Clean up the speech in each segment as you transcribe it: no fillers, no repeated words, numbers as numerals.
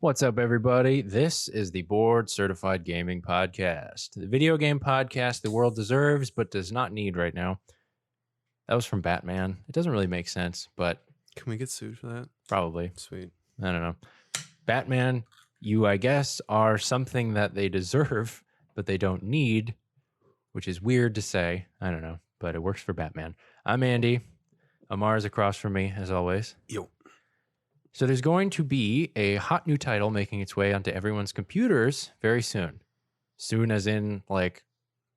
What's up, everybody? This is the Board Certified Gaming Podcast, the video game podcast the world deserves but does not need right now. That was from Batman. It doesn't really make sense, but Can we get sued for that? probably. Sweet. I don't know. Batman, you, I guess, are something that they deserve, but they don't need, which is weird to say. I don't know, but it works for Batman. I'm Andy. Amar is across from me, as always. Yo. So there's going to be a hot new title making its way onto everyone's computers very soon. Soon as in like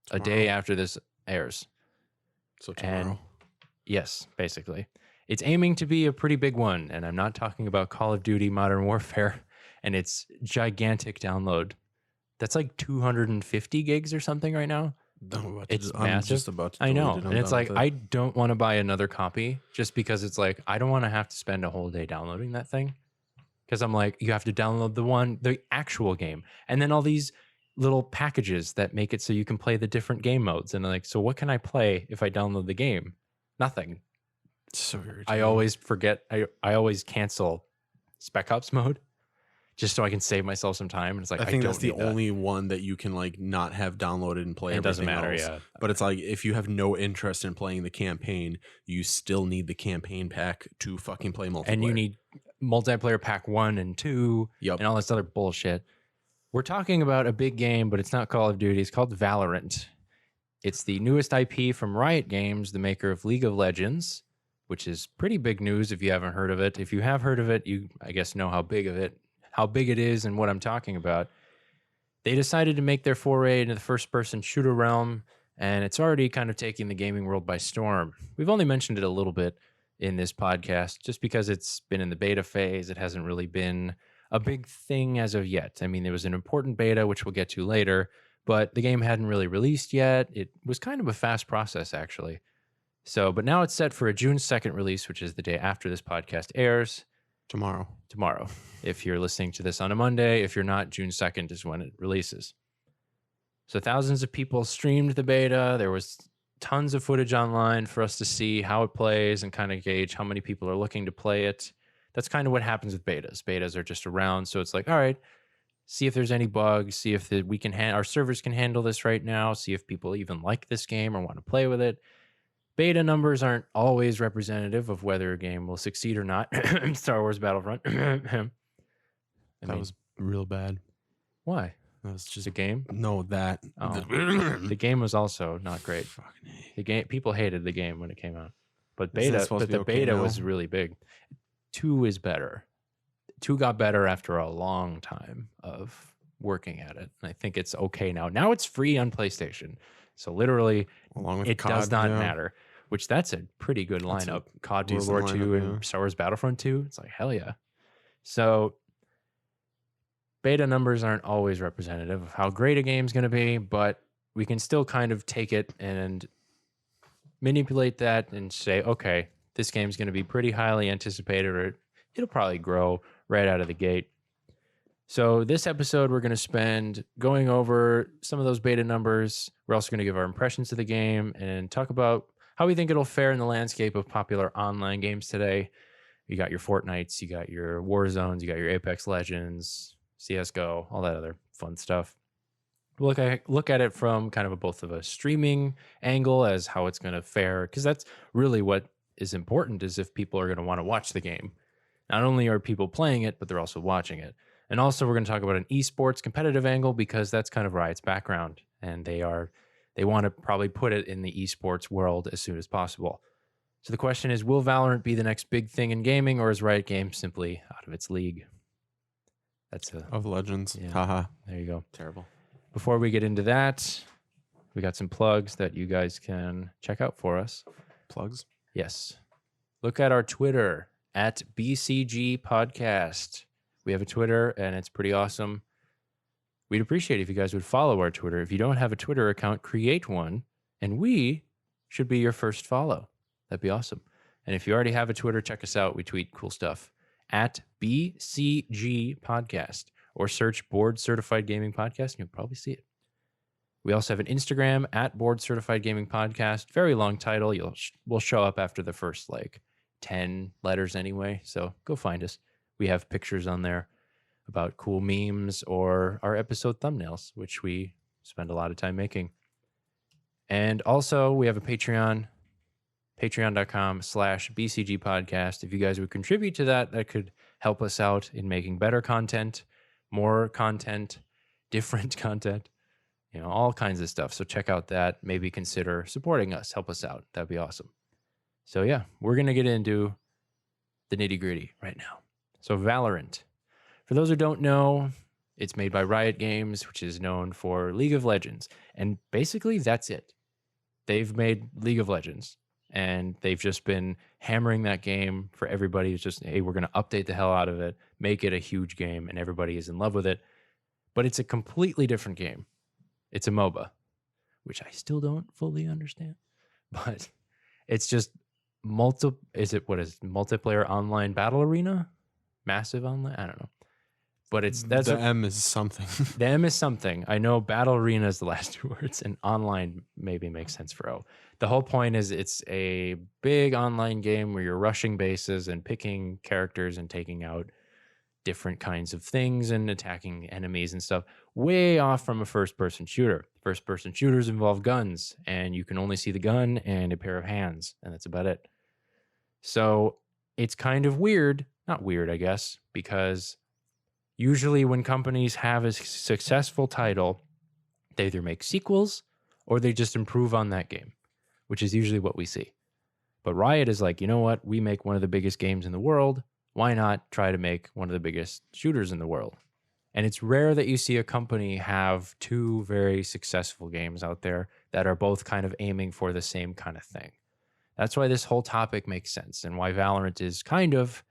Tomorrow. a day after this airs. So tomorrow. And yes, basically. It's aiming to be a pretty big one, and I'm not talking about Call of Duty Modern Warfare and its gigantic download. That's like 250 gigs or something right now. It's massive. I'm just about to I know. delete it. And it's like, I don't want to buy another copy just because it's like, I don't want to have to spend a whole day downloading that thing. Because I'm like, you have to download the actual game. And then all these little packages that make it so you can play the different game modes. And like, so what can I play if I download the game? Nothing. So irritating. I always forget. I always cancel Spec Ops mode just so I can save myself some time. And it's like, I think don't that's the need that. only one that you can like not have downloaded and play. It doesn't everything matter, else. yeah. But it's like if you have no interest in playing the campaign, you still need the campaign pack to fucking play multiplayer. And you need multiplayer pack 1 and 2 and all this other bullshit. We're talking about a big game, but it's not Call of Duty. It's called Valorant. It's the newest IP from Riot Games, the maker of League of Legends, which is pretty big news if you haven't heard of it. If you have heard of it, you, I guess, know how big it is and what I'm talking about. They decided to make their foray into the first-person shooter realm, and it's already kind of taking the gaming world by storm. We've only mentioned it a little bit in this podcast just because it's been in the beta phase. It hasn't really been a big thing as of yet. I mean, there was an important beta, which we'll get to later, but the game hadn't really released yet. It was kind of a fast process, actually. So, but now it's set for a June 2nd release, which is the day after this podcast airs. Tomorrow. If you're listening to this on a Monday, if you're not, June 2nd is when it releases. So thousands of people streamed the beta. There was tons of footage online for us to see how it plays and kind of gauge how many people are looking to play it. That's kind of what happens with betas. Betas are just around. So it's like, all right, see if there's any bugs, see if we can our servers can handle this right now, see if people even like this game or want to play with it. Beta numbers aren't always representative of whether a game will succeed or not. Star Wars Battlefront. That was real bad. Why? That was just The game? No, that. Oh. The game was also not great. The game, people hated the game when it came out, but the beta was really big. 2 is better. 2 got better after a long time of working at it, and I think it's okay now. Now it's free on PlayStation, so literally, along with it COD, does not matter. Which that's a pretty good lineup. COD World War II and Star Wars Battlefront 2. It's like, hell yeah. So beta numbers aren't always representative of how great a game's going to be, but we can still kind of take it and manipulate that and say, okay, this game's going to be pretty highly anticipated, or it'll probably grow right out of the gate. So this episode, we're going to spend going over some of those beta numbers. We're also going to give our impressions of the game and talk about how we think it'll fare in the landscape of popular online games today. You got your Fortnites, you got your Warzones, you got your Apex Legends, CSGO, all that other fun stuff. We'll look at it from kind of both of a streaming angle as how it's going to fare, because that's really what is important, is if people are going to want to watch the game. Not only are people playing it, but they're also watching it. And also we're going to talk about an eSports competitive angle, because that's kind of Riot's background, and they want to probably put it in the eSports world as soon as possible. So the question is, will Valorant be the next big thing in gaming, or is Riot Games simply out of its league? That's of Legends. Yeah. Haha. There you go. Terrible. Before we get into that, we got some plugs that you guys can check out for us. Plugs? Yes. Look at our Twitter at BCG Podcast. We have a Twitter, and it's pretty awesome. We'd appreciate it if you guys would follow our Twitter. If you don't have a Twitter account, create one, and we should be your first follow. That'd be awesome. And if you already have a Twitter, check us out. We tweet cool stuff at BCG Podcast, or search Board Certified Gaming Podcast, and you'll probably see it. We also have an Instagram at Board Certified Gaming Podcast. Very long title. We'll show up after the first 10 letters anyway. So go find us. We have pictures on there. about cool memes or our episode thumbnails, which we spend a lot of time making. And also, we have a Patreon, patreon.com/BCG podcast. If you guys would contribute to that, that could help us out in making better content, more content, different content, all kinds of stuff. So check out that. Maybe consider supporting us. Help us out. That'd be awesome. So yeah, we're going to get into the nitty gritty right now. So Valorant. For those who don't know, it's made by Riot Games, which is known for League of Legends. And basically that's it. They've made League of Legends and they've just been hammering that game for everybody. It's just, hey, we're going to update the hell out of it, make it a huge game, and everybody is in love with it. But it's a completely different game. It's a MOBA, which I still don't fully understand. But it's just multiplayer online battle arena? Massive online? I don't know. But the M is something. The M is something. I know battle arena is the last two words, and online maybe makes sense for O. The whole point is it's a big online game where you're rushing bases and picking characters and taking out different kinds of things and attacking enemies and stuff. Way off from a first-person shooter. First-person shooters involve guns, and you can only see the gun and a pair of hands, and that's about it. So it's kind of weird. Not weird, I guess, because usually when companies have a successful title, they either make sequels or they just improve on that game, which is usually what we see. But Riot is like, you know what? We make one of the biggest games in the world. Why not try to make one of the biggest shooters in the world? And it's rare that you see a company have two very successful games out there that are both kind of aiming for the same kind of thing. That's why this whole topic makes sense and why Valorant is kind of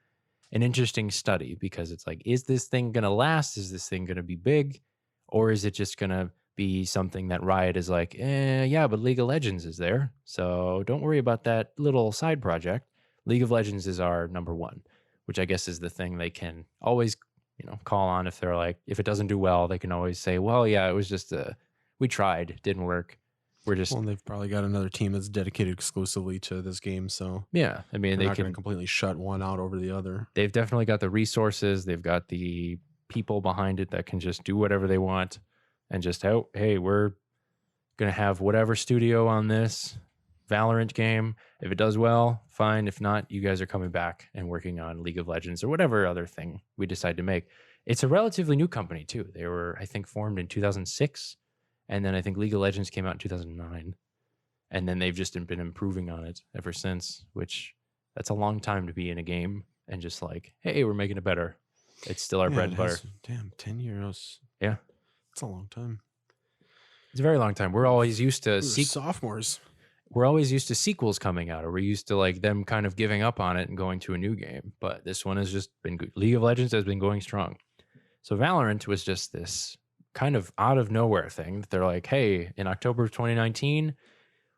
an interesting study, because it's like, is this thing going to last? Is this thing going to be big? Or is it just going to be something that Riot is like, yeah, but League of Legends is there. So don't worry about that little side project. League of Legends is our number one, which I guess is the thing they can always, call on if they're like, if it doesn't do well, they can always say, well, yeah, it was just we tried, didn't work. Well, they've probably got another team that's dedicated exclusively to this game, so yeah, I mean, they can completely shut one out over the other. They've definitely got the resources, they've got the people behind it that can just do whatever they want, and just, oh, hey, we're gonna have whatever studio on this Valorant game. If it does well, fine. If not, you guys are coming back and working on League of Legends or whatever other thing we decide to make. It's a relatively new company too. They were, I think, formed in 2006. And then I think League of Legends came out in 2009. And then they've just been improving on it ever since, which that's a long time to be in a game and just like, hey, we're making it better. It's still our bread and butter. Damn, 10 years. Yeah. It's a long time. It's a very long time. We're always used to sophomores. We're always used to sequels coming out, or we're used to like them kind of giving up on it and going to a new game. But this one has just been good. League of Legends has been going strong. So Valorant was just this kind of out of nowhere thing. They're like, hey, in October of 2019,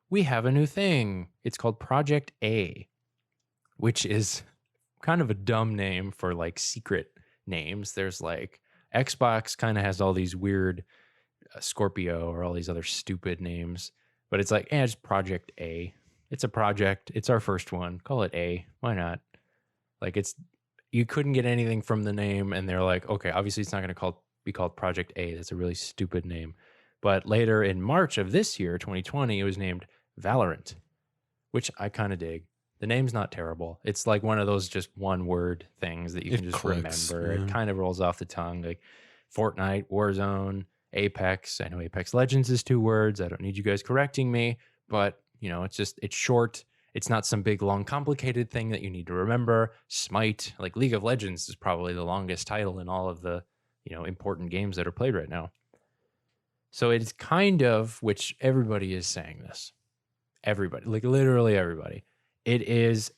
we have a new thing. It's called Project A, which is kind of a dumb name for like secret names. There's like Xbox kind of has all these weird Scorpio or all these other stupid names, but it's like, it's Project A. It's a project. It's our first one. Call it A. Why not? Like you couldn't get anything from the name, and they're like, okay, obviously it's not going to be called Project A. That's a really stupid name. But later in March of this year, 2020, it was named Valorant, which I kind of dig. The name's not terrible. It's like one of those just one word things that you can just remember. Yeah. It kind of rolls off the tongue, like Fortnite, Warzone, Apex. I know Apex Legends is 2 words. I don't need you guys correcting me, but it's short. It's not some big, long, complicated thing that you need to remember. Smite, like League of Legends is probably the longest title in all of the important games that are played right now. So it's kind of, which everybody is saying this. Everybody, like literally everybody. It is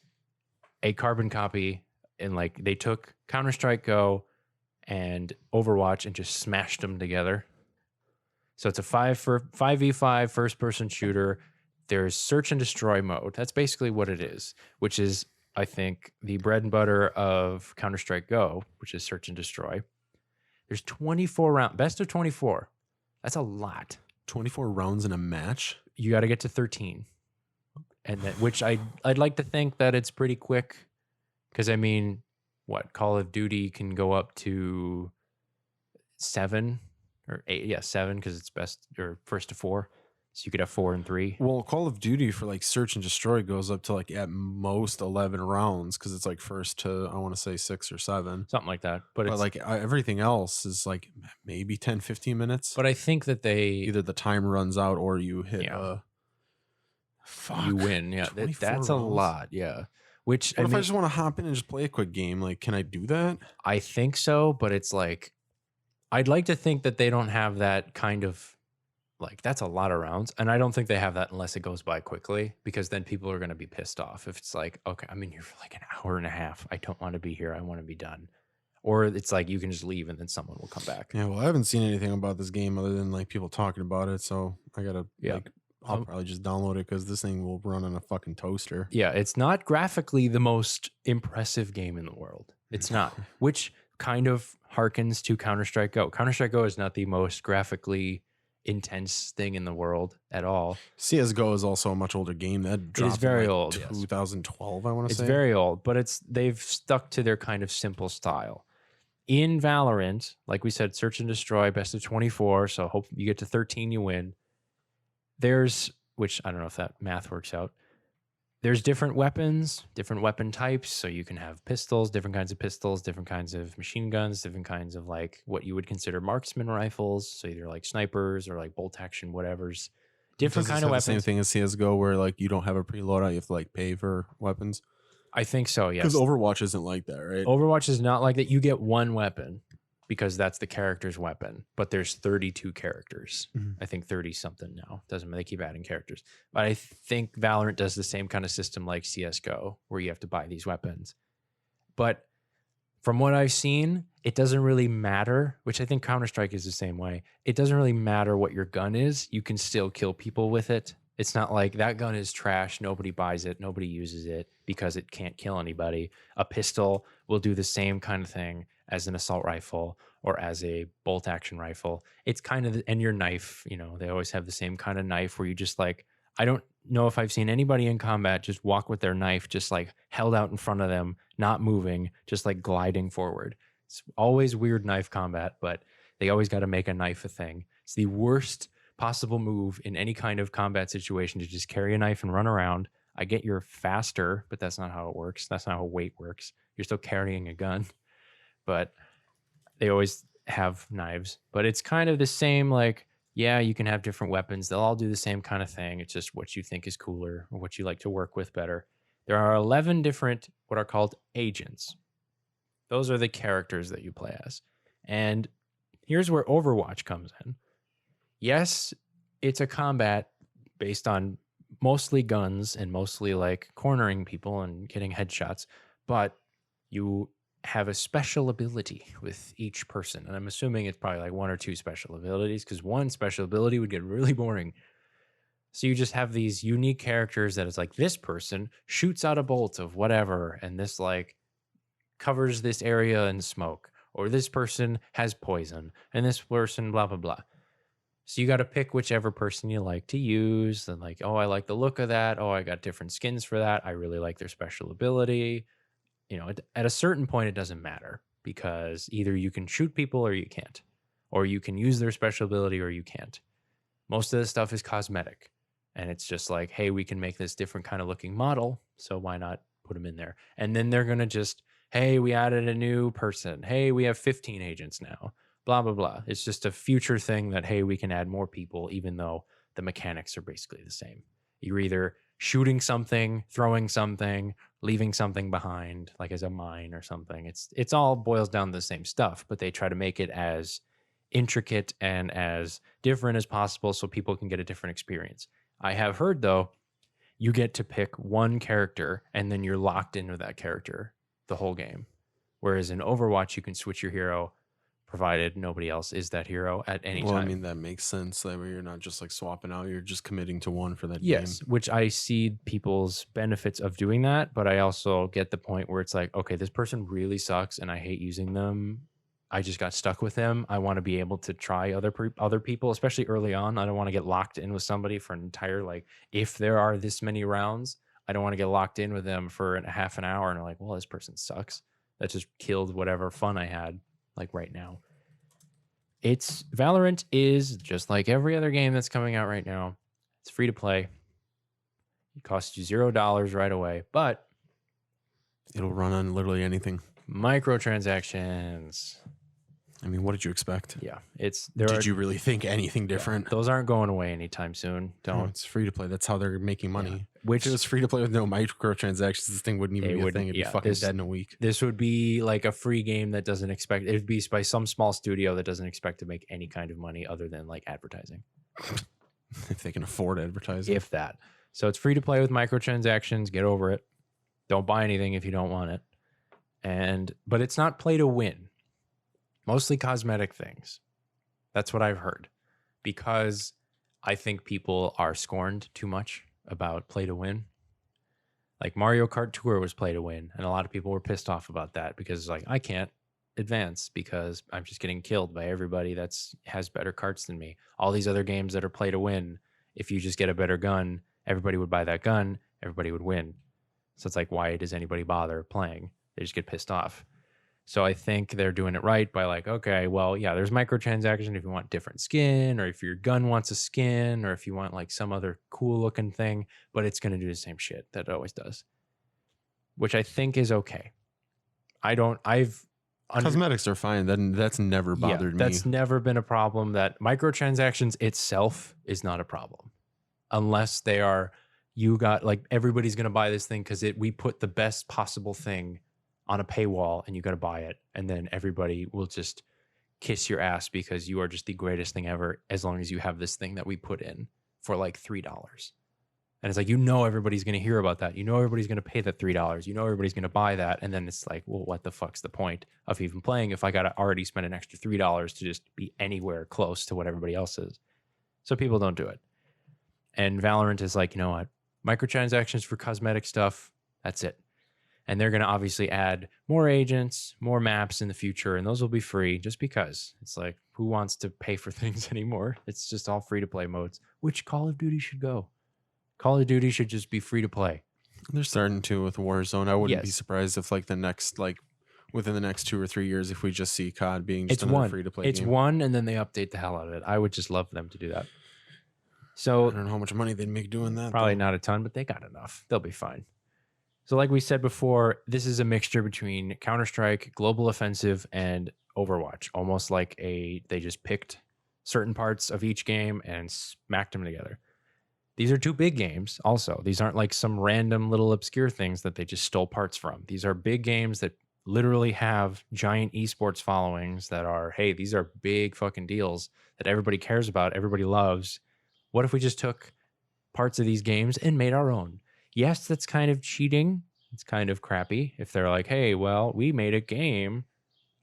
a carbon copy, and like they took Counter-Strike Go and Overwatch and just smashed them together. So it's a 5v5 first-person shooter. There's search and destroy mode. That's basically what it is, which is, I think, the bread and butter of Counter-Strike Go, which is search and destroy. There's 24 rounds, best of 24. That's a lot. 24 rounds in a match? You got to get to 13. And then, which I'd like to think that it's pretty quick. Because, I mean, Call of Duty can go up to 7 or 8. Yeah, 7 because it's best or first to 4. So you could have 4 and 3. Well, Call of Duty for like search and destroy goes up to like at most 11 rounds because it's like first to, I want to say 6 or 7. Something like that. But it's like everything else is like maybe 10, 15 minutes. But I think that they either the time runs out or you hit you win. Yeah, that's rounds? A lot. Yeah. Which what if I just want to hop in and just play a quick game? Like, can I do that? I think so, but it's like I'd like to think that they don't have that kind of like that's a lot of rounds, and I don't think they have that unless it goes by quickly, because then people are going to be pissed off if it's like, okay, I'm in here for like an hour and a half. I don't want to be here. I want to be done. Or it's like you can just leave and then someone will come back. Yeah, well, I haven't seen anything about this game other than like people talking about it, so I gotta like I'll probably just download it because this thing will run on a fucking toaster. Yeah, it's not graphically the most impressive game in the world. It's not, which kind of harkens to Counter-Strike Go. Counter-Strike Go is not the most graphically intense thing in the world at all. CS:GO is also a much older game. That dropped is very like old. 2012, yes. I want to say. It's very old, but they've stuck to their kind of simple style. In Valorant, like we said, search and destroy, best of 24. So hope you get to 13, you win. There's, which I don't know if that math works out. There's different weapons, different weapon types. So you can have pistols, different kinds of machine guns, different kinds of like what you would consider marksman rifles. So either like snipers or like bolt action, whatever's different kind of weapons. The same thing as CS:GO, where like you don't have a preload out, you have to like pay for weapons. I think so, yes. Because Overwatch isn't like that, right? Overwatch is not like that. You get one weapon because that's the character's weapon, but there's 32 characters. I think 30 something now. Doesn't matter. They keep adding characters. But I think Valorant does the same kind of system like CS:GO, where you have to buy these weapons. But from what I've seen, it doesn't really matter, which I think Counter-Strike is the same way. It doesn't really matter what your gun is. You can still kill people with it. It's not like that gun is trash. Nobody buys it. Nobody uses it because it can't kill anybody. A pistol will do the same kind of thing as an assault rifle or as a bolt action rifle. It's kind of, and your knife, you know, they always have the same kind of knife where you just like, I don't know if I've seen anybody in combat just walk with their knife just like held out in front of them, not moving, just like gliding forward. It's always weird knife combat, but they always got to make a knife a thing. It's the worst possible move in any kind of combat situation to just carry a knife and run around. I get you're faster, but that's not how it works. That's not how weight works. You're still carrying a gun, but they always have knives. But it's kind of the same, like, yeah, you can have different weapons. They'll all do the same kind of thing. It's just what you think is cooler or what you like to work with better. There are 11 different what are called agents. Those are the characters that you play as. And here's where Overwatch comes in. Yes, it's a combat based on mostly guns and mostly like cornering people and getting headshots, but you have a special ability with each person. And I'm assuming it's probably like 1 or 2 special abilities, because one special ability would get really boring. So you just have these unique characters that it's like this person shoots out a bolt of whatever, and this like covers this area in smoke, or this person has poison, and this person blah, blah, blah. So you got to pick whichever person you like to use. And like, oh, I like the look of that. Oh, I got different skins for that. I really like their special ability. You know, at a certain point, it doesn't matter, because either you can shoot people or you can't, or you can use their special ability or you can't. Most of the stuff is cosmetic, and it's just like, hey, we can make this different kind of looking model, so why not put them in there? And then they're going to just, hey, we added a new person. Hey, we have 15 agents now. Blah, blah, blah. It's just a future thing that, hey, we can add more people, even though the mechanics are basically the same. You're either shooting something, throwing something, leaving something behind, like as a mine or something. It's all boils down to the same stuff, but they try to make it as intricate and as different as possible so people can get a different experience. I have heard, though, you get to pick one character and then you're locked into that character the whole game. Whereas in Overwatch, you can switch your hero provided nobody else is that hero at any time. Well, I mean, that makes sense. That way you're not just like swapping out, you're just committing to one for that game. Yes, which I see people's benefits of doing that, but I also get the point where it's like, okay, this person really sucks and I hate using them. I just got stuck with them. I want to be able to try other people, especially early on. I don't want to get locked in with somebody for an entire, like, if there are this many rounds, I don't want to get locked in with them for half an hour and I'm like, well, this person sucks. That just killed whatever fun I had, like right now. Valorant is just like every other game that's coming out right now. It's free to play. It costs you $0 right away, but it'll run on literally anything. Microtransactions. I mean, what did you expect? Yeah, did you really think anything different? Yeah, those aren't going away anytime soon. Don't. No, it's free to play. That's how they're making money. Yeah. Which, if it was free to play with no microtransactions, this thing wouldn't even be a thing. It'd be fucking dead in a week. This would be like a free game that doesn't expect. It'd be by some small studio that doesn't expect to make any kind of money other than like advertising. If they can afford advertising, if that. So it's free to play with microtransactions. Get over it. Don't buy anything if you don't want it. But it's not play to win. Mostly cosmetic things. That's what I've heard. Because I think people are scorned too much about play to win. Like Mario Kart Tour was play to win. And a lot of people were pissed off about that because like, I can't advance because I'm just getting killed by everybody that's has better karts than me. All these other games that are play to win, if you just get a better gun, everybody would buy that gun, everybody would win. So it's like, why does anybody bother playing? They just get pissed off. So I think they're doing it right by like, okay, well, yeah, there's microtransaction if you want different skin, or if your gun wants a skin, or if you want like some other cool looking thing, but it's going to do the same shit that it always does, which I think is okay. Cosmetics are fine. Then that's never bothered me. That's never been a problem. That microtransactions itself is not a problem, unless they are, you got like, everybody's going to buy this thing because we put the best possible thing on a paywall and you got to buy it. And then everybody will just kiss your ass because you are just the greatest thing ever. As long as you have this thing that we put in for like $3. And it's like, everybody's going to hear about that. Everybody's going to pay that $3. Everybody's going to buy that. And then it's like, well, what the fuck's the point of even playing if I got to already spend an extra $3 to just be anywhere close to what everybody else is? So people don't do it. And Valorant is like, you know what? Microtransactions for cosmetic stuff. That's it. And they're going to obviously add more agents, more maps in the future, and those will be free just because. It's like, who wants to pay for things anymore? It's just all free to play modes, which Call of Duty should go. Call of Duty should just be free to play. They're starting to with Warzone. I wouldn't be surprised if within the next 2 or 3 years, if we just see COD being just another free to play game. It's one, and then they update the hell out of it. I would just love them to do that. So I don't know how much money they'd make doing that. Probably not a ton, but they got enough. They'll be fine. So like we said before, this is a mixture between Counter-Strike, Global Offensive, and Overwatch. Almost like they just picked certain parts of each game and smacked them together. These are two big games also. These aren't like some random little obscure things that they just stole parts from. These are big games that literally have giant eSports followings that are, hey, these are big fucking deals that everybody cares about, everybody loves. What if we just took parts of these games and made our own? Yes, that's kind of cheating. It's kind of crappy if they're like, hey, well, we made a game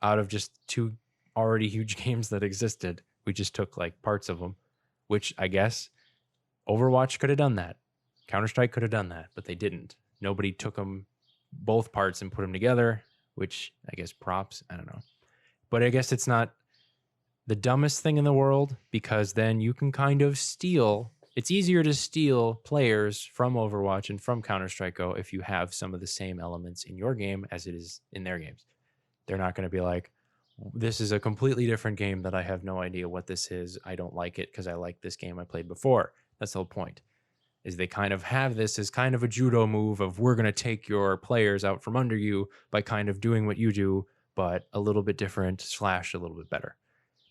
out of just two already huge games that existed. We just took like parts of them, which I guess Overwatch could have done that. Counter-Strike could have done that, but they didn't. Nobody took them, both parts, and put them together, which I guess props. I don't know. But I guess it's not the dumbest thing in the world because then you can kind of steal. It's easier to steal players from Overwatch and from Counter-Strike Go if you have some of the same elements in your game as it is in their games. They're not going to be like, this is a completely different game that I have no idea what this is. I don't like it because I like this game I played before. That's the whole point, is they kind of have this as kind of a judo move of we're going to take your players out from under you by kind of doing what you do, but a little bit different / a little bit better.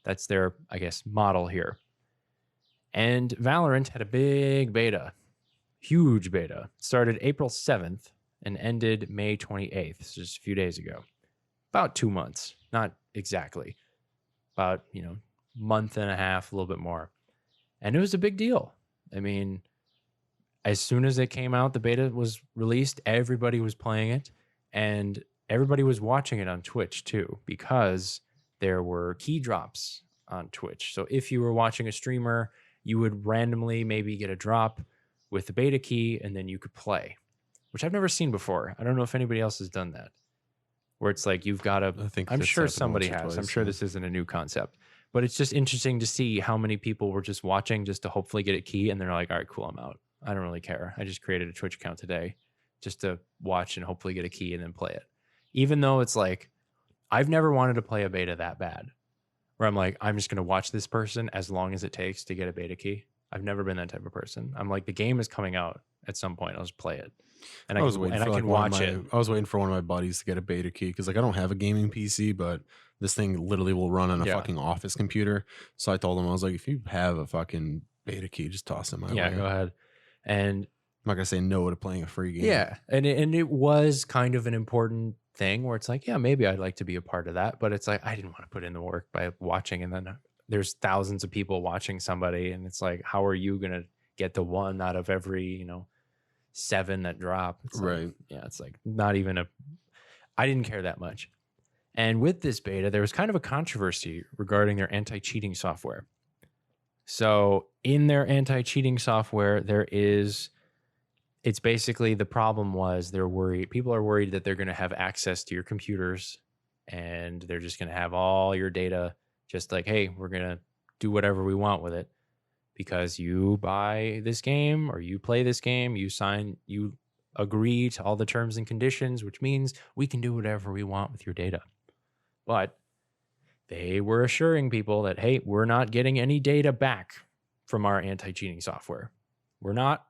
That's their, I guess, model here. And Valorant had a big beta, huge beta. It started April 7th and ended May 28th, so just a few days ago. About 2 months, not exactly. About, month and a half, a little bit more. And it was a big deal. I mean, as soon as it came out, the beta was released, everybody was playing it, and everybody was watching it on Twitch too, because there were key drops on Twitch. So if you were watching a streamer, you would randomly maybe get a drop with the beta key, and then you could play, which I've never seen before. I don't know if anybody else has done that, where it's like you've got to, I'm sure somebody has. I'm sure this isn't a new concept. But it's just interesting to see how many people were just watching just to hopefully get a key. And they're like, all right, cool, I'm out. I don't really care. I just created a Twitch account today just to watch and hopefully get a key and then play it. Even though it's like, I've never wanted to play a beta that bad. where I'm like, I'm just going to watch this person as long as it takes to get a beta key. I've never been that type of person. I'm like, the game is coming out at some point. I'll just play it. And I can watch it. I was waiting for one of my buddies to get a beta key because like I don't have a gaming PC, but this thing literally will run on a fucking office computer. So I told him, I was like, if you have a fucking beta key, just toss it my way. Yeah, go ahead. And I'm not gonna say no to playing a free game. Yeah, and it was kind of an important thing where it's like, yeah, maybe I'd like to be a part of that, but it's like I didn't want to put in the work by watching, and then there's thousands of people watching somebody, and it's like, how are you gonna get the one out of every 7 that drop? It's right. Like, yeah, it's like not even a. I didn't care that much, and with this beta, there was kind of a controversy regarding their anti-cheating software. So in their anti-cheating software, it's basically the problem was people are worried that they're going to have access to your computers and they're just going to have all your data, just like, hey, we're going to do whatever we want with it because you buy this game or you play this game, you agree to all the terms and conditions, which means we can do whatever we want with your data. But they were assuring people that, hey, we're not getting any data back from our anti-cheating software. We're not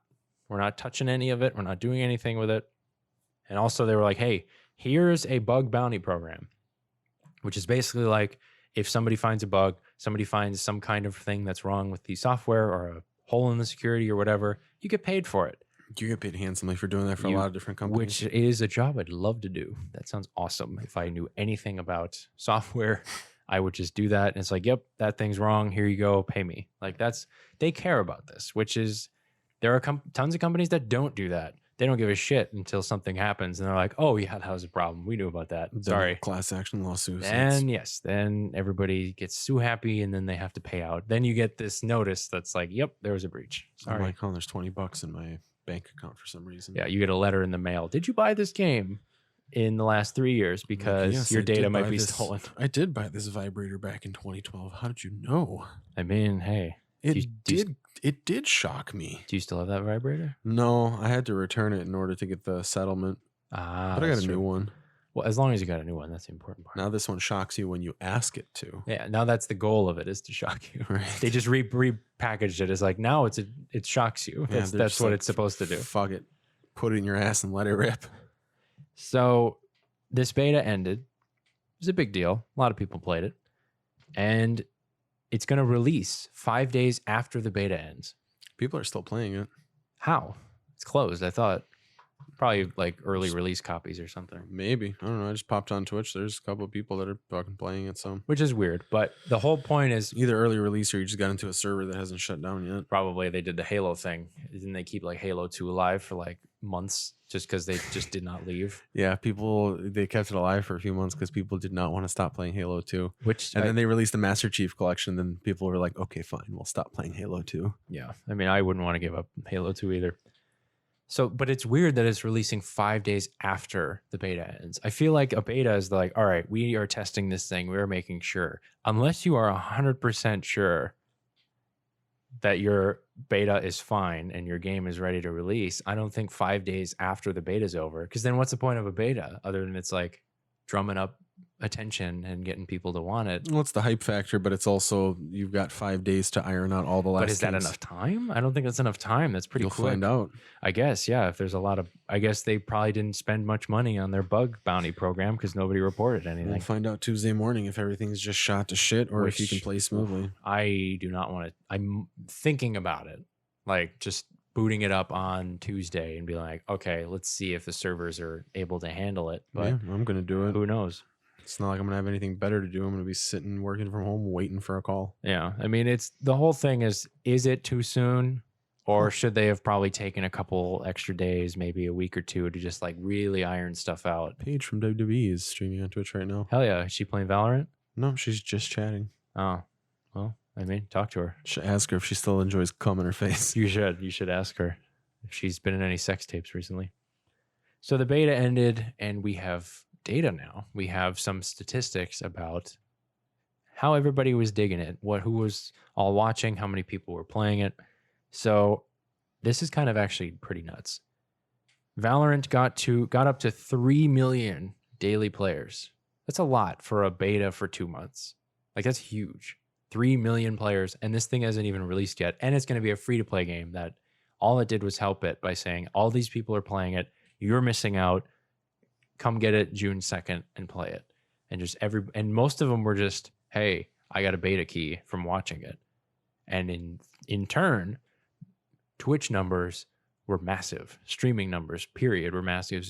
touching any of it. We're not doing anything with it. And also they were like, hey, here's a bug bounty program, which is basically like if somebody finds a bug, somebody finds some kind of thing that's wrong with the software or a hole in the security or whatever, you get paid for it. You get paid handsomely for doing that for a lot of different companies. Which is a job I'd love to do. That sounds awesome. If I knew anything about software, I would just do that. And it's like, yep, that thing's wrong. Here you go. Pay me. Like they care about this, which is, there are tons of companies that don't do that. They don't give a shit until something happens. And they're like, oh yeah, that was a problem. We knew about that. Sorry. Class action lawsuits. And yes, then everybody gets so happy and then they have to pay out. Then you get this notice that's like, yep, there was a breach. Sorry. I'm like, oh, there's $20 in my bank account for some reason. Yeah, you get a letter in the mail. Did you buy this game in the last 3 years? Because your data might be stolen. I did buy this vibrator back in 2012. How did you know? I mean, hey. It did shock me. Do you still have that vibrator? No, I had to return it in order to get the settlement. But I got a new one. Well, as long as you got a new one, that's the important part. Now this one shocks you when you ask it to. Yeah, now that's the goal of it, is to shock you. Right. They just repackaged it as like, now it shocks you. Yeah, that's what it's supposed to do. Fuck it. Put it in your ass and let it rip. So this beta ended. It was a big deal. A lot of people played it. And it's going to release 5 days after the beta ends. People are still playing it. How? It's closed. I thought probably like early release copies or something. Maybe. I don't know. I just popped on Twitch. There's a couple of people that are fucking playing it. So, which is weird. But the whole point is either early release or you just got into a server that hasn't shut down yet. Probably they did the Halo thing. Didn't they keep like Halo 2 alive for like months just because they just did not leave? Yeah, they kept it alive for a few months because people did not want to stop playing Halo 2. Then they released the Master Chief Collection. Then people were like, okay, fine, we'll stop playing Halo 2. Yeah, I mean, I wouldn't want to give up Halo 2 either. So, but it's weird that it's releasing 5 days after the beta ends. I feel like a beta is like, all right, we are testing this thing. We are making sure. Unless you are 100% sure that your beta is fine and your game is ready to release, I don't think 5 days after the beta is over. Because then what's the point of a beta other than it's like drumming up attention and getting people to want it? Well, it's the hype factor, but it's also you've got 5 days to iron out all the last. But is that enough time? I don't think that's enough time. That's pretty quick. You'll find out. I guess, yeah. If there's a lot of, I guess they probably didn't spend much money on their bug bounty program because nobody reported anything. We'll find out Tuesday morning if everything's just shot to shit or if you can play smoothly. I do not want to. I'm thinking about it, like just booting it up on Tuesday and be like, okay, let's see if the servers are able to handle it. But yeah, I'm gonna do it. Who knows? It's not like I'm gonna have anything better to do. I'm gonna be sitting working from home waiting for a call. Yeah, I mean, it's the whole thing is it too soon, or should they have probably taken a couple extra days, maybe a week or two, to just like really iron stuff out? Paige from WWE is streaming on Twitch right now. Hell yeah, is she playing Valorant? No, she's just chatting. Oh, well, I mean, talk to her. Should ask her if she still enjoys cum in her face. You should ask her if she's been in any sex tapes recently. So the beta ended, and we have data now. We have some statistics about how everybody was digging it, who was all watching, how many people were playing it. So this is kind of actually pretty nuts. Valorant got up to 3 million daily players. That's a lot for a beta for 2 months. Like, that's huge. 3 million players, and this thing hasn't even released yet. And it's going to be a free-to-play game that all it did was help it by saying, all these people are playing it. You're missing out. Come get it June 2nd and play it. And most of them were just, hey, I got a beta key from watching it. And in turn, Twitch numbers were massive. Streaming numbers, period, were massive.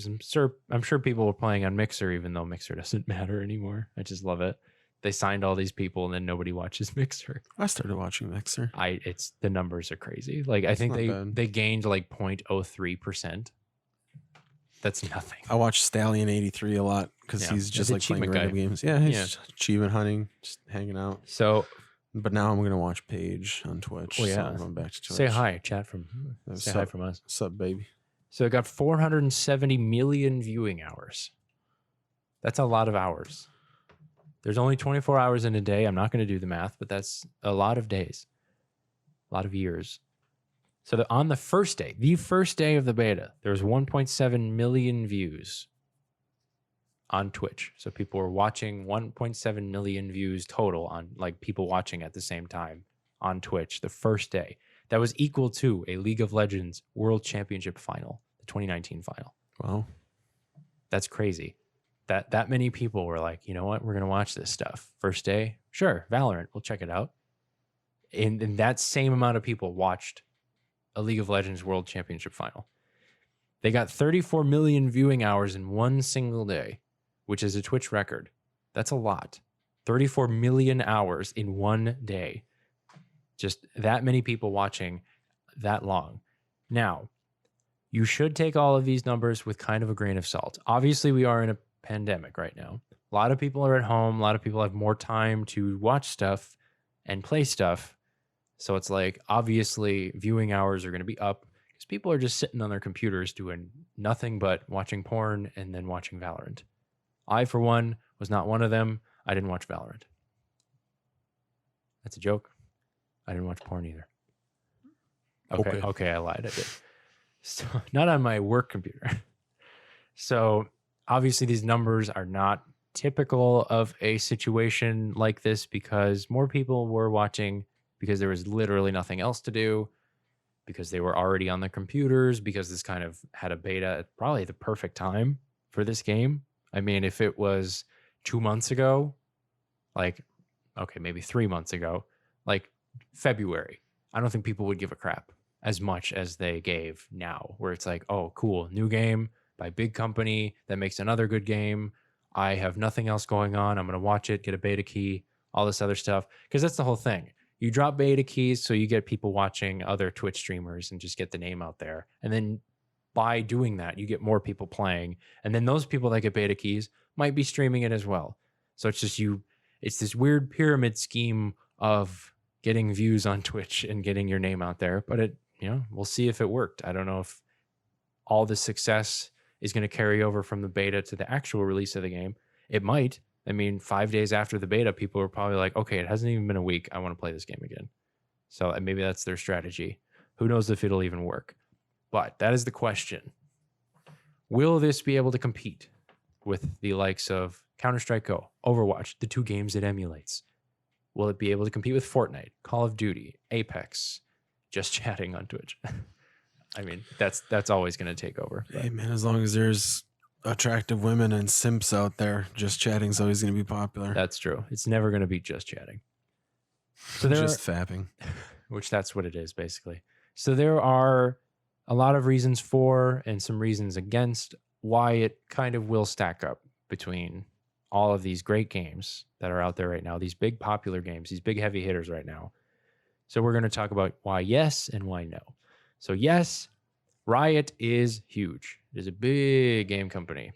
I'm sure people were playing on Mixer, even though Mixer doesn't matter anymore. I just love it. They signed all these people, and then nobody watches Mixer. I started watching Mixer. The numbers are crazy. Like, I think they gained like 0.03%. That's nothing. I watch Stallion83 a lot because he's just like playing random games. Yeah, he's achievement hunting, just hanging out. So, but now I'm gonna watch Paige on Twitch. Oh yeah, so I'm going back to Twitch. Say hi, chat from. Say hi from us. What's up, baby? So it got 470 million viewing hours. That's a lot of hours. There's only 24 hours in a day. I'm not going to do the math, but that's a lot of days, a lot of years. So on the first day of the beta, there was 1.7 million views on Twitch. So people were watching, 1.7 million views total on, like, people watching at the same time on Twitch the first day. That was equal to a League of Legends World Championship final, the 2019 final. Wow. That's crazy. That many people were like, you know what? We're going to watch this stuff. First day, sure, Valorant, we'll check it out. And that same amount of people watched a League of Legends World Championship final. They got 34 million viewing hours in one single day, which is a Twitch record. That's a lot. 34 million hours in one day. Just that many people watching that long. Now, you should take all of these numbers with kind of a grain of salt. Obviously, we are in a pandemic right now. A lot of people are at home. A lot of people have more time to watch stuff and play stuff. So it's like, obviously, viewing hours are going to be up because people are just sitting on their computers doing nothing but watching porn and then watching Valorant. I, for one, was not one of them. I didn't watch Valorant. That's a joke. I didn't watch porn either. Okay, I lied. I did. So, not on my work computer. So obviously these numbers are not typical of a situation like this because more people were watching because there was literally nothing else to do, because they were already on their computers, because this kind of had a beta at probably the perfect time for this game. I mean, if it was 2 months ago, like, okay, maybe 3 months ago, like February, I don't think people would give a crap as much as they gave now, where it's like, oh, cool, new game by big company that makes another good game. I have nothing else going on. I'm going to watch it, get a beta key, all this other stuff. Because that's the whole thing. You drop beta keys so you get people watching other Twitch streamers and just get the name out there. And then by doing that, you get more people playing. And then those people that get beta keys might be streaming it as well. So it's just it's this weird pyramid scheme of getting views on Twitch and getting your name out there. But we'll see if it worked. I don't know if all the success is going to carry over from the beta to the actual release of the game. It might. I mean, 5 days after the beta, people are probably like, okay, it hasn't even been a week. I want to play this game again. So maybe that's their strategy. Who knows if it'll even work? But that is the question. Will this be able to compete with the likes of Counter-Strike Go, Overwatch, the two games it emulates? Will it be able to compete with Fortnite, Call of Duty, Apex, just chatting on Twitch? I mean, that's always going to take over. But. Hey, man, as long as there's attractive women and simps out there, just chatting's always going to be popular. That's true. It's never going to be just chatting. So just fapping. Which that's what it is, basically. So there are a lot of reasons for and some reasons against why it kind of will stack up between all of these great games that are out there right now, these big popular games, these big heavy hitters right now. So we're going to talk about why yes and why no. So yes, Riot is huge. It is a big game company.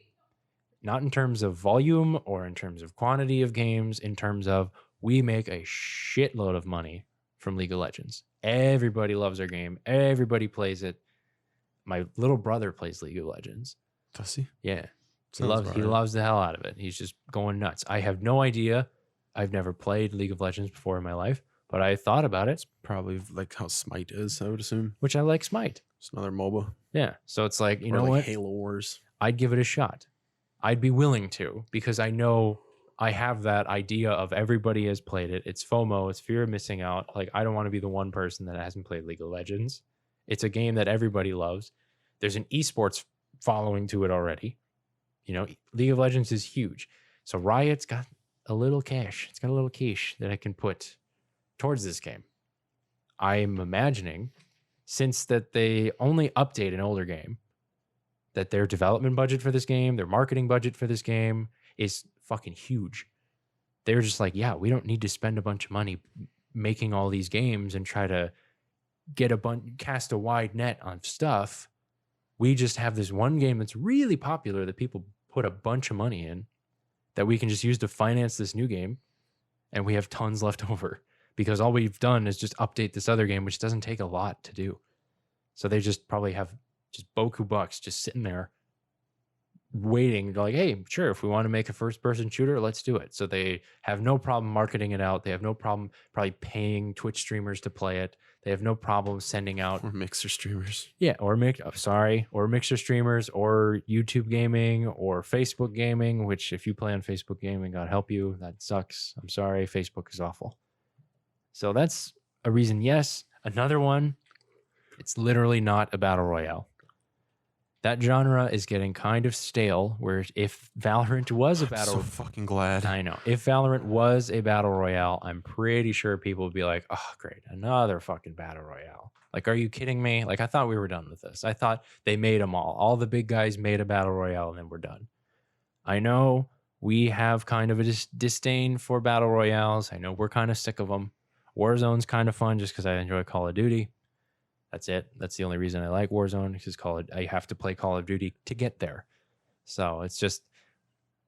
Not in terms of volume or in terms of quantity of games, in terms of we make a shitload of money from League of Legends. Everybody loves our game. Everybody plays it. My little brother plays League of Legends. Does he? Yeah. He loves the hell out of it. He's just going nuts. I have no idea. I've never played League of Legends before in my life, but I thought about it. It's probably like how Smite is, I would assume. Which I like Smite. It's another MOBA. Yeah. So it's like, you know like what? Halo Wars. I'd give it a shot. I'd be willing to, because I know I have that idea of everybody has played it. It's FOMO. It's fear of missing out. Like, I don't want to be the one person that hasn't played League of Legends. It's a game that everybody loves. There's an esports following to it already. You know, League of Legends is huge. So Riot's got a little cash. It's got a little cash that I can put towards this game. I'm imagining, since that they only update an older game, that their development budget for this game, their marketing budget for this game is fucking huge. They're just like, yeah, we don't need to spend a bunch of money making all these games and try to get cast a wide net on stuff. We just have this one game that's really popular that people put a bunch of money in that we can just use to finance this new game, and we have tons left over because all we've done is just update this other game, which doesn't take a lot to do. So they just probably have just boku bucks just sitting there waiting. They're like, hey, sure, if we want to make a first-person shooter, let's do it. So they have no problem marketing it out. They have no problem probably paying Twitch streamers to play it. They have no problem sending out or Mixer streamers. Yeah, or Mixer streamers, or YouTube gaming, or Facebook gaming. Which, if you play on Facebook gaming, God help you, that sucks. I'm sorry, Facebook is awful. So that's a reason. Yes, another one. It's literally not a battle royale. That genre is getting kind of stale, where if Valorant was a battle... I'm so fucking glad. I know. If Valorant was a battle royale, I'm pretty sure people would be like, oh, great, another fucking battle royale. Like, are you kidding me? Like, I thought we were done with this. I thought they made them all. All the big guys made a battle royale, and then we're done. I know we have kind of a disdain for battle royales. I know we're kind of sick of them. Warzone's kind of fun just because I enjoy Call of Duty. That's it. That's the only reason I like Warzone, because I have to play Call of Duty to get there. So it's just,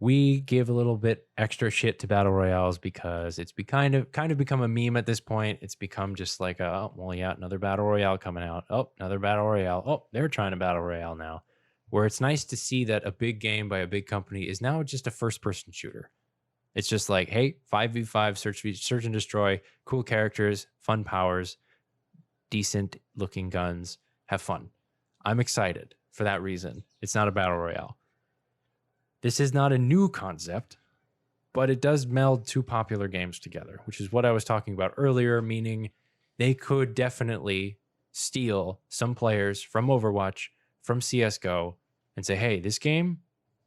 we give a little bit extra shit to battle royales because it's kind of become a meme at this point. It's become just like, another battle royale coming out. Oh, another battle royale. Oh, they're trying to battle royale now. Where it's nice to see that a big game by a big company is now just a first-person shooter. It's just like, hey, 5v5, search and destroy, cool characters, fun powers, decent looking guns, have fun. I'm excited for that reason. It's not a battle royale. This is not a new concept, but it does meld two popular games together, which is what I was talking about earlier, meaning they could definitely steal some players from Overwatch, from CSGO, and say, hey, this game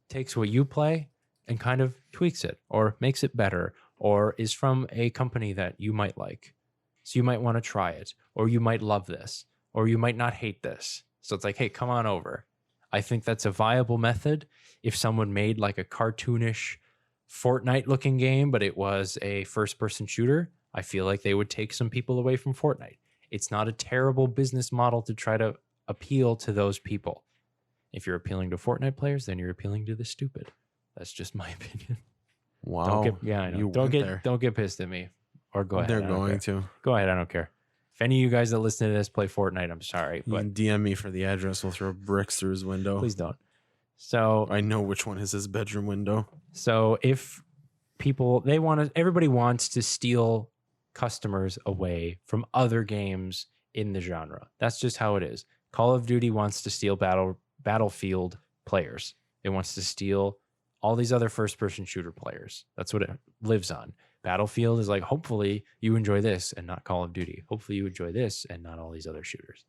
takes what you play and kind of tweaks it or makes it better, or is from a company that you might like. So you might want to try it, or you might love this, or you might not hate this. So it's like, hey, come on over. I think that's a viable method. If someone made like a cartoonish Fortnite looking game, but it was a first-person shooter, I feel like they would take some people away from Fortnite. It's not a terrible business model to try to appeal to those people. If you're appealing to Fortnite players, then you're appealing to the stupid. That's just my opinion. Wow. I know. Don't get pissed at me. Or go ahead. They're going to. Go ahead. I don't care. If any of you guys that listen to this play Fortnite, I'm sorry. You can DM me for the address. We'll throw bricks through his window. Please don't. So I know which one is his bedroom window. So if everybody wants to steal customers away from other games in the genre. That's just how it is. Call of Duty wants to steal Battlefield players. It wants to steal all these other first-person shooter players. That's what it lives on. Battlefield is like, hopefully you enjoy this and not Call of Duty. Hopefully you enjoy this and not all these other shooters.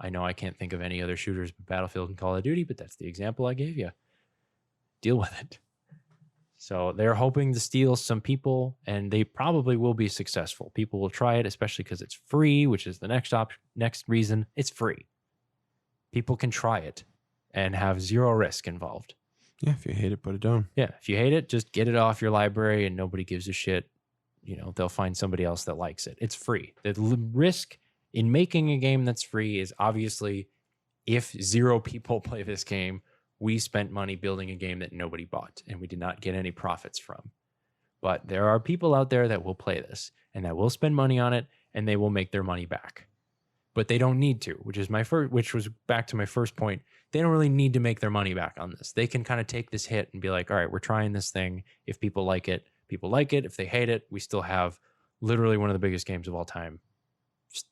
I know I can't think of any other shooters but Battlefield and Call of Duty, but that's the example I gave you. Deal with it. So they're hoping to steal some people, and they probably will be successful. People will try it, especially because it's free, which is the next reason. It's free. People can try it and have zero risk involved. Yeah, if you hate it, put it down. Yeah, if you hate it, just get it off your library and nobody gives a shit. They'll find somebody else that likes it. It's free. The risk in making a game that's free is obviously if zero people play this game, we spent money building a game that nobody bought and we did not get any profits from. But there are people out there that will play this and that will spend money on it and they will make their money back. But they don't need to, which was back to my first point. They don't really need to make their money back on this. They can kind of take this hit and be like, all right, we're trying this thing. If people like it, people like it. If they hate it, we still have literally one of the biggest games of all time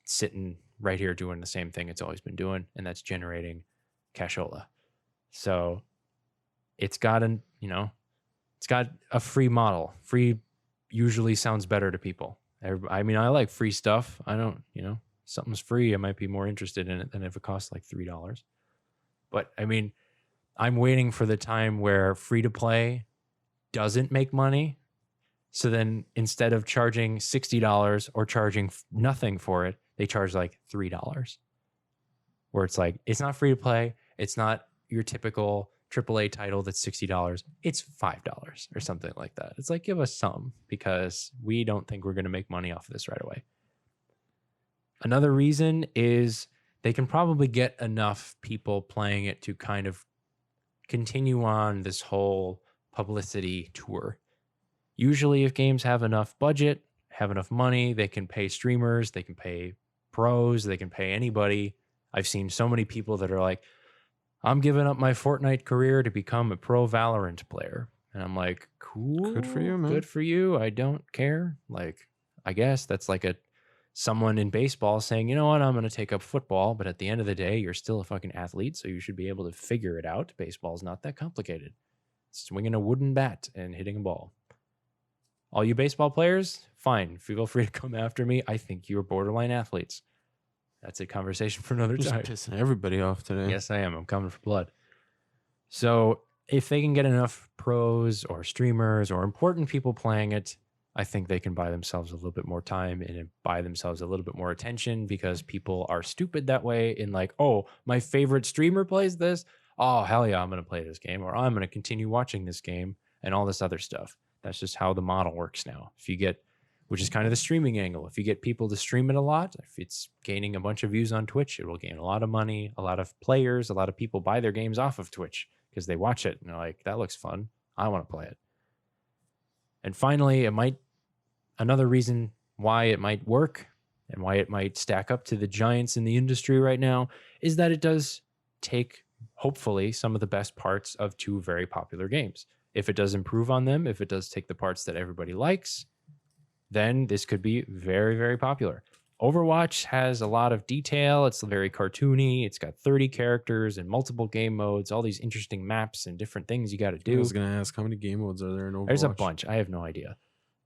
sitting right here doing the same thing it's always been doing, and that's generating cashola. So it's got It's got a free model. Free usually sounds better to people. I mean, I like free stuff. I don't, something's free, I might be more interested in it than if it costs like $3. But I mean, I'm waiting for the time where free to play doesn't make money. So then instead of charging $60 or charging nothing for it, they charge like $3. Where it's like, it's not free to play. It's not your typical AAA title that's $60. It's $5 or something like that. It's like, give us some, because we don't think we're going to make money off of this right away. Another reason is they can probably get enough people playing it to kind of continue on this whole publicity tour. Usually if games have enough budget, have enough money, they can pay streamers, they can pay pros, they can pay anybody. I've seen so many people that are like, I'm giving up my Fortnite career to become a pro Valorant player. And I'm like, cool. Good for you, man. Good for you. I don't care. Like, I guess that's like someone in baseball saying, you know what, I'm going to take up football. But at the end of the day, you're still a fucking athlete. So you should be able to figure it out. Baseball's not that complicated. Swinging a wooden bat and hitting a ball. All you baseball players, fine. Feel free to come after me. I think you're borderline athletes. That's a conversation for another time. Just pissing everybody off today. Yes, I am. I'm coming for blood. So if they can get enough pros or streamers or important people playing it, I think they can buy themselves a little bit more time and buy themselves a little bit more attention, because people are stupid that way in like, oh, my favorite streamer plays this. Oh, hell yeah, I'm going to play this game, or I'm going to continue watching this game and all this other stuff. That's just how the model works now. If you get, which is kind of the streaming angle, if you get people to stream it a lot, if it's gaining a bunch of views on Twitch, it will gain a lot of money, a lot of players, a lot of people buy their games off of Twitch because they watch it and they're like, that looks fun, I want to play it. And finally, another reason why it might work and why it might stack up to the giants in the industry right now is that it does take, hopefully, some of the best parts of two very popular games. If it does improve on them, if it does take the parts that everybody likes, then this could be very, very popular. Overwatch has a lot of detail. It's very cartoony. It's got 30 characters and multiple game modes, all these interesting maps and different things you got to do. I was going to ask, how many game modes are there in Overwatch? There's a bunch. I have no idea.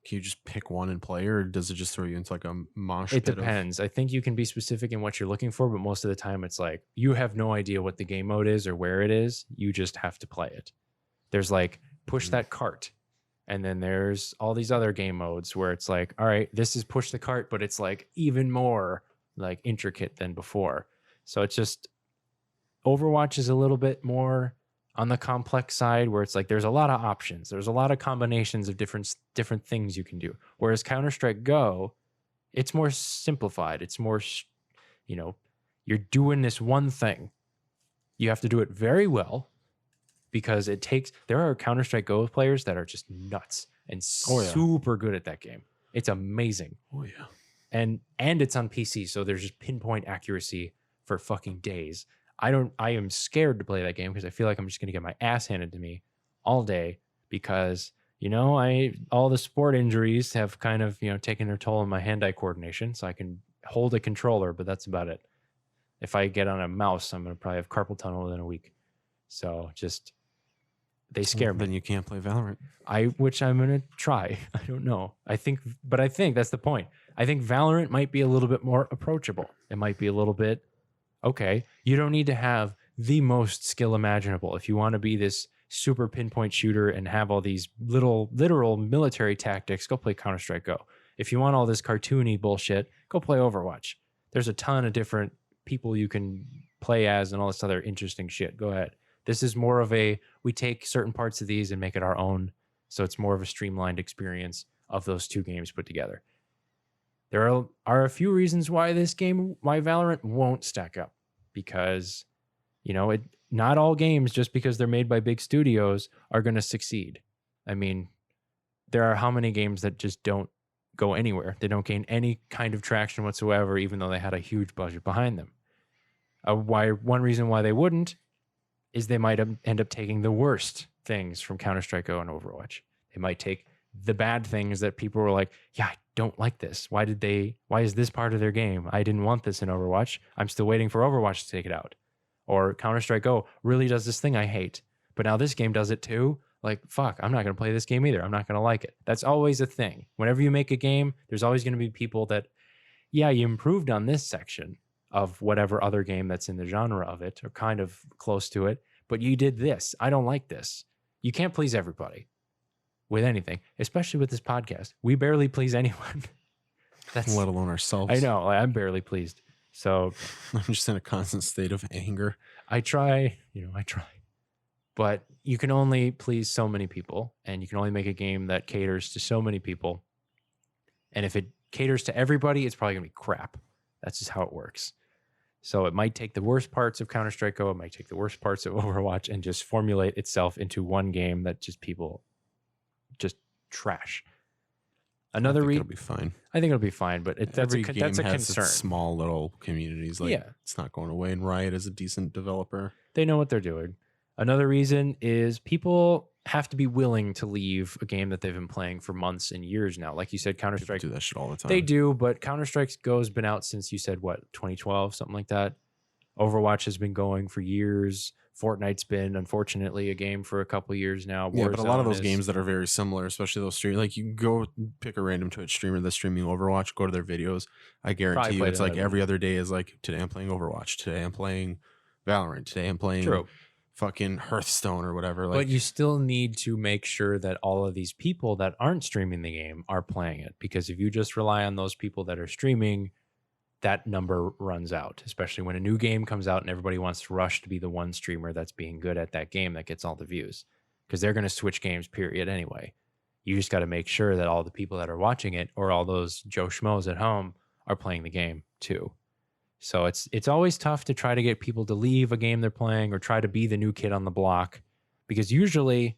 Can you just pick one and play, or does it just throw you into like a mosh It pit depends. I think you can be specific in what you're looking for, but most of the time it's like you have no idea what the game mode is or where it is. You just have to play it. There's like push that cart. And then there's all these other game modes where it's like, all right, this is push the cart, but it's like even more like intricate than before. So it's just, Overwatch is a little bit more on the complex side, where it's like there's a lot of options. There's a lot of combinations of different things you can do. Whereas Counter-Strike Go, it's more simplified. It's more, you're doing this one thing. You have to do it very well, because there are Counter-Strike Go players that are just nuts and super good at that game. It's amazing. Oh yeah. And it's on PC, so there's just pinpoint accuracy for fucking days. I am scared to play that game because I feel like I'm just going to get my ass handed to me all day, because, all the sport injuries have kind of, taken their toll on my hand-eye coordination, so I can hold a controller, but that's about it. If I get on a mouse, I'm going to probably have carpal tunnel within a week. So they scare me. Then you can't play Valorant. Which I'm going to try. I don't know. I think that's the point. I think Valorant might be a little bit more approachable. It might be a little bit, okay, you don't need to have the most skill imaginable. If you want to be this super pinpoint shooter and have all these literal military tactics, go play Counter-Strike Go. If you want all this cartoony bullshit, go play Overwatch. There's a ton of different people you can play as and all this other interesting shit. Go ahead. This is more of we take certain parts of these and make it our own. So it's more of a streamlined experience of those two games put together. There are a few reasons why Valorant won't stack up, because, not all games, just because they're made by big studios, are going to succeed. I mean, there are how many games that just don't go anywhere? They don't gain any kind of traction whatsoever, even though they had a huge budget behind them. One reason why they wouldn't is they might end up taking the worst things from Counter-Strike Go and Overwatch. They might take the bad things that people were like, yeah, I don't like this. Why is this part of their game? I didn't want this in Overwatch. I'm still waiting for Overwatch to take it out. Or Counter-Strike Go really does this thing I hate, but now this game does it too. Like, fuck, I'm not going to play this game either. I'm not going to like it. That's always a thing. Whenever you make a game, there's always going to be people that, yeah, you improved on this section of whatever other game that's in the genre of it or kind of close to it, but you did this. I don't like this. You can't please everybody with anything, especially with this podcast. We barely please anyone. That's let alone ourselves. I know. I'm barely pleased. So I'm just in a constant state of anger. I try. But you can only please so many people, and you can only make a game that caters to so many people. And if it caters to everybody, it's probably going to be crap. That's just how it works. So it might take the worst parts of Counter-Strike Go, it might take the worst parts of Overwatch and just formulate itself into one game that just people just trash. Another reason it'll be fine. I think it'll be fine, but that's a concern. Small little communities, like it's not going away. And Riot is a decent developer. They know what they're doing. Another reason is people have to be willing to leave a game that they've been playing for months and years now. Like you said, Counter-Strike do that shit all the time. They do, but Counter-Strike Go's been out since, you said, what, 2012, something like that. Overwatch has been going for years. Fortnite's been, unfortunately, a game for a couple years now. Yeah, but a lot of those games that are very similar, especially those stream, like you go pick a random Twitch streamer that's streaming Overwatch, go to their videos. I guarantee you, it's like every other day is like, today I'm playing Overwatch, today I'm playing Valorant, today I'm playing fucking Hearthstone or whatever. But you still need to make sure that all of these people that aren't streaming the game are playing it, because if you just rely on those people that are streaming, that number runs out, especially when a new game comes out and everybody wants to rush to be the one streamer that's being good at that game that gets all the views, because they're going to switch games period anyway. You just got to make sure that all the people that are watching it, or all those Joe Schmoes at home, are playing the game too. So it's always tough to try to get people to leave a game they're playing or try to be the new kid on the block, because usually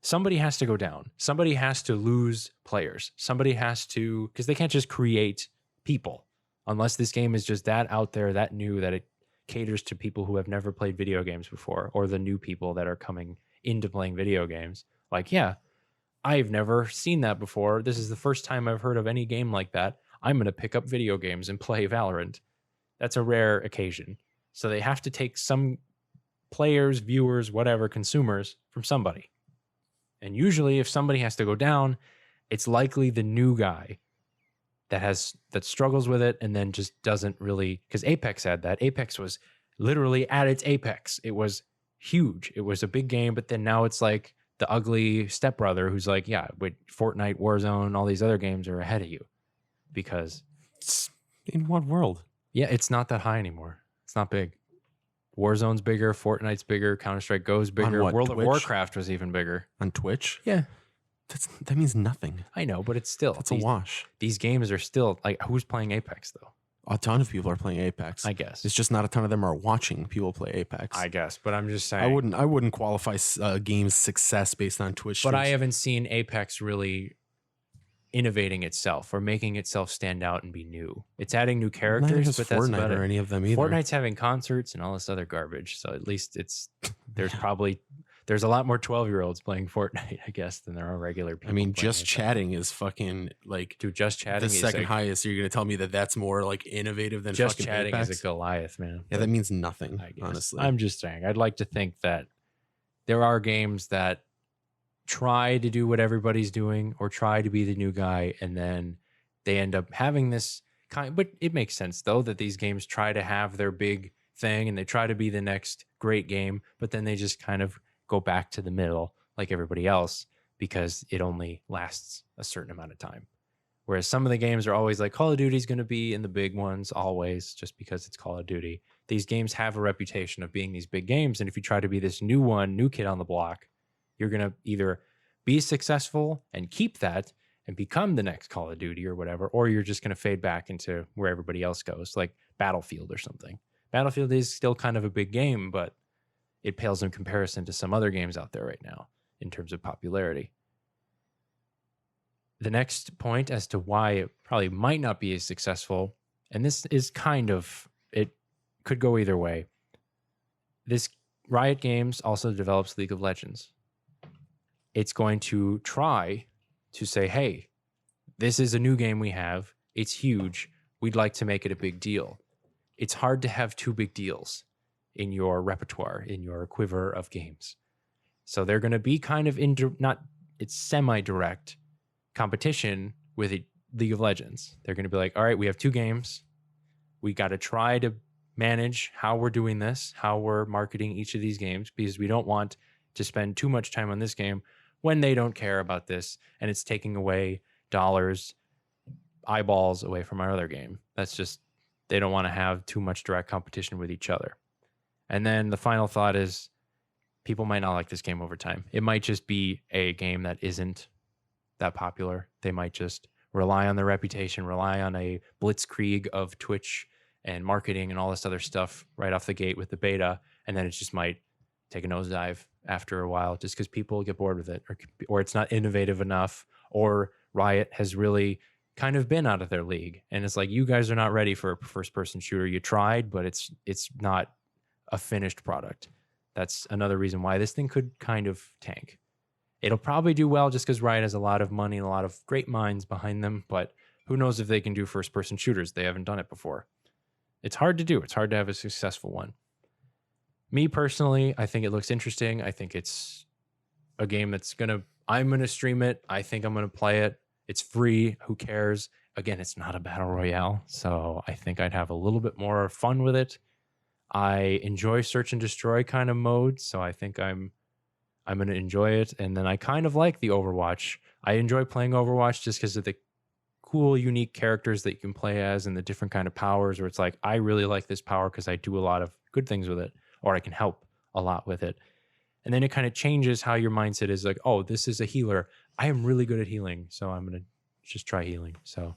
somebody has to go down. Somebody has to lose players. Somebody has to, because they can't just create people unless this game is just that out there, that new, that it caters to people who have never played video games before, or the new people that are coming into playing video games. Like, yeah, I've never seen that before. This is the first time I've heard of any game like that. I'm going to pick up video games and play Valorant. That's a rare occasion. So they have to take some players, viewers, whatever, consumers from somebody. And usually if somebody has to go down, it's likely the new guy that struggles with it and then just doesn't really, because Apex had that. Apex was literally at its apex. It was huge. It was a big game, but then now it's like the ugly stepbrother who's like, yeah, but Fortnite, Warzone, all these other games are ahead of you. Because in what world? Yeah, it's not that high anymore. It's not big. Warzone's bigger. Fortnite's bigger. Counter-Strike Go's bigger. World of Warcraft was even bigger. On Twitch? Yeah. That means nothing. I know, but it's still. It's a wash. These games are still, like, who's playing Apex, though? A ton of people are playing Apex. I guess. It's just not a ton of them are watching people play Apex. I guess, but I'm just saying. I wouldn't qualify game's success based on Twitch streams. But I haven't seen Apex really innovating itself or making itself stand out and be new. It's adding new characters, but that's Fortnite about or any of them either. Fortnite's having concerts and all this other garbage. So at least there's a lot more 12-year-olds playing Fortnite, I guess, than there are regular people. I mean, just chatting is fucking like, dude, just chatting. The second highest. You're gonna tell me that's more like innovative than just fucking chatting Apex? Is a Goliath, man. Yeah, that means nothing. Honestly, I'm just saying. I'd like to think that there are games that try to do what everybody's doing or try to be the new guy, and then they end up having this kind. But it makes sense though that these games try to have their big thing and they try to be the next great game, but then they just kind of go back to the middle like everybody else because it only lasts a certain amount of time. Whereas some of the games are always like Call of Duty is going to be in the big ones always just because it's Call of Duty. These games have a reputation of being these big games, and if you try to be this new kid on the block, you're going to either be successful and keep that and become the next Call of Duty or whatever, or you're just going to fade back into where everybody else goes, like Battlefield or something. Battlefield is still kind of a big game, but it pales in comparison to some other games out there right now in terms of popularity. The next point as to why it probably might not be as successful, and this is kind of, it could go either way. This Riot Games also develops League of Legends. It's going to try to say, hey, this is a new game we have. It's huge. We'd like to make it a big deal. It's hard to have two big deals in your repertoire, in your quiver of games. So they're going to be kind of it's semi-direct competition with League of Legends. They're going to be like, all right, we have 2 games. We got to try to manage how we're doing this, how we're marketing each of these games, because we don't want to spend too much time on this game when they don't care about this, and it's taking away dollars, eyeballs away from our other game. That's just, they don't want to have too much direct competition with each other. And then the final thought is, people might not like this game over time. It might just be a game that isn't that popular. They might just rely on their reputation, rely on a blitzkrieg of Twitch and marketing and all this other stuff right off the gate with the beta, and then it just might take a nosedive after a while just because people get bored with it, or it's not innovative enough, or Riot has really kind of been out of their league, and it's like, you guys are not ready for a first-person shooter. You tried, but it's not a finished product. That's another reason why this thing could kind of tank. It'll probably do well just because Riot has a lot of money and a lot of great minds behind them, but who knows if they can do first-person shooters. They haven't done it before. It's hard to do. It's hard to have a successful one. Me personally, I think it looks interesting. I think it's a game I'm going to stream it. I think I'm going to play it. It's free. Who cares? Again, it's not a battle royale, so I think I'd have a little bit more fun with it. I enjoy search and destroy kind of mode, so I think I'm going to enjoy it. And then I kind of like the Overwatch. I enjoy playing Overwatch just because of the cool, unique characters that you can play as and the different kind of powers, where it's like, I really like this power because I do a lot of good things with it, or I can help a lot with it. And then it kind of changes how your mindset is like, oh, this is a healer. I am really good at healing, so I'm going to just try healing. So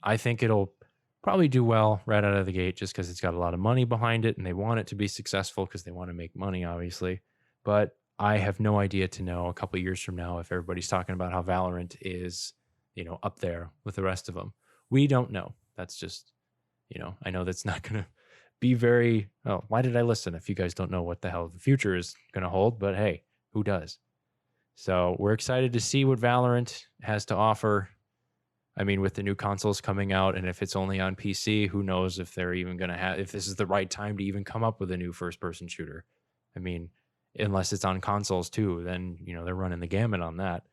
I think it'll probably do well right out of the gate just because it's got a lot of money behind it and they want it to be successful because they want to make money, obviously. But I have no idea to know a couple of years from now if everybody's talking about how Valorant is, up there with the rest of them. We don't know. That's just, I know that's not going to be very, why did I listen if you guys don't know what the hell the future is going to hold? But hey, who does? So we're excited to see what Valorant has to offer. I mean, with the new consoles coming out, and if it's only on PC, who knows if they're even going to if this is the right time to even come up with a new first-person shooter. I mean, unless it's on consoles too, then, they're running the gamut on that.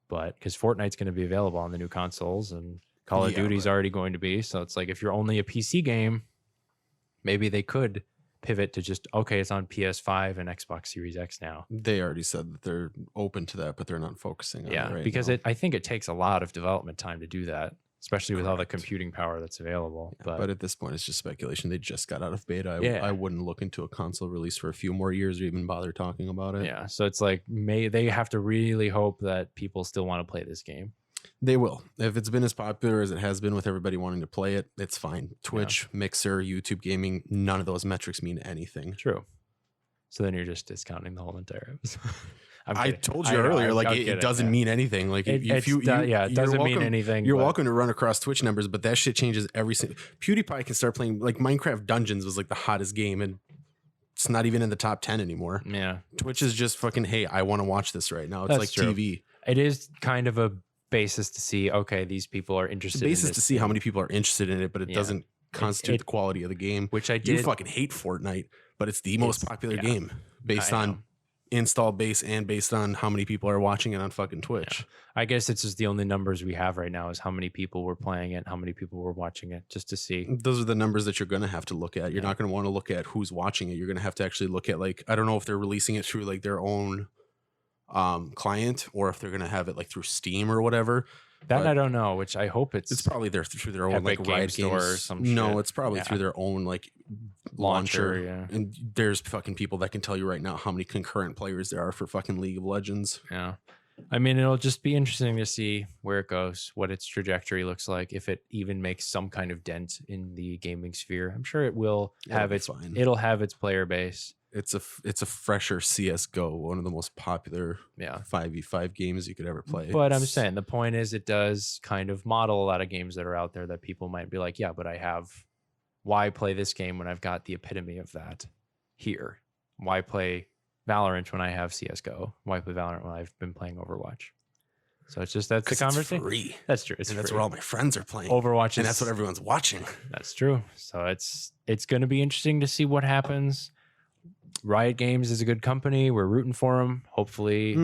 But because Fortnite's going to be available on the new consoles and Call of Duty's already going to be. So it's like, if you're only a PC game, maybe they could pivot to just, okay, it's on PS5 and Xbox Series X now. They already said that they're open to that, but they're not focusing on it right because now. I think it takes a lot of development time to do that, especially with all the computing power that's available. Yeah, but at this point, it's just speculation. They just got out of beta. I wouldn't look into a console release for a few more years or even bother talking about it. Yeah, so it's like, they have to really hope that people still want to play this game. They will. If it's been as popular as it has been with everybody wanting to play it, it's fine. Twitch, Mixer, YouTube gaming, none of those metrics mean anything. True. So then you're just discounting the whole entire episode. I told you earlier, it doesn't mean anything. Like it doesn't mean anything. You're welcome to run across Twitch numbers, but that shit changes every single. PewDiePie can start playing, like, Minecraft Dungeons was like the hottest game, and it's not even in the top 10 anymore. Yeah, Twitch is just fucking, hey, I want to watch this right now. It's That's like true. TV. It is kind of a basis to see, okay, these people are interested. It's a basis to see how many people are interested in it, but it doesn't constitute the quality of the game. Which I did. You fucking hate Fortnite, but it's the most popular game based on install base and based on how many people are watching it on fucking Twitch. I guess it's just the only numbers we have right now is how many people were playing it, how many people were watching it, just to see. Those are the numbers that you're going to have to look at. You're not going to want to look at who's watching it. You're going to have to actually look at, like, I don't know if they're releasing it through like their own client or if they're going to have it like through Steam or whatever. That I don't know, which I hope it's probably through their own Epic like Riot Game Store Games or some shit. No, it's probably through their own like launcher. Yeah. And there's fucking people that can tell you right now how many concurrent players there are for fucking League of Legends. Yeah. I mean, it'll just be interesting to see where it goes, what its trajectory looks like, if it even makes some kind of dent in the gaming sphere. I'm sure it will have it'll have its player base. It's a fresher CS:GO, one of the most popular 5v5 games you could ever play. But I'm saying the point is it does kind of model a lot of games that are out there that people might be like, yeah, but why play this game when I've got the epitome of that here? Why play Valorant when I have CS:GO? Why play Valorant when I've been playing Overwatch? So it's just, that's the conversation. It's free. That's true. That's where all my friends are playing. Overwatch, and that's what everyone's watching. That's true. So it's going to be interesting to see what happens. Riot Games is a good company. We're rooting for them. Hopefully,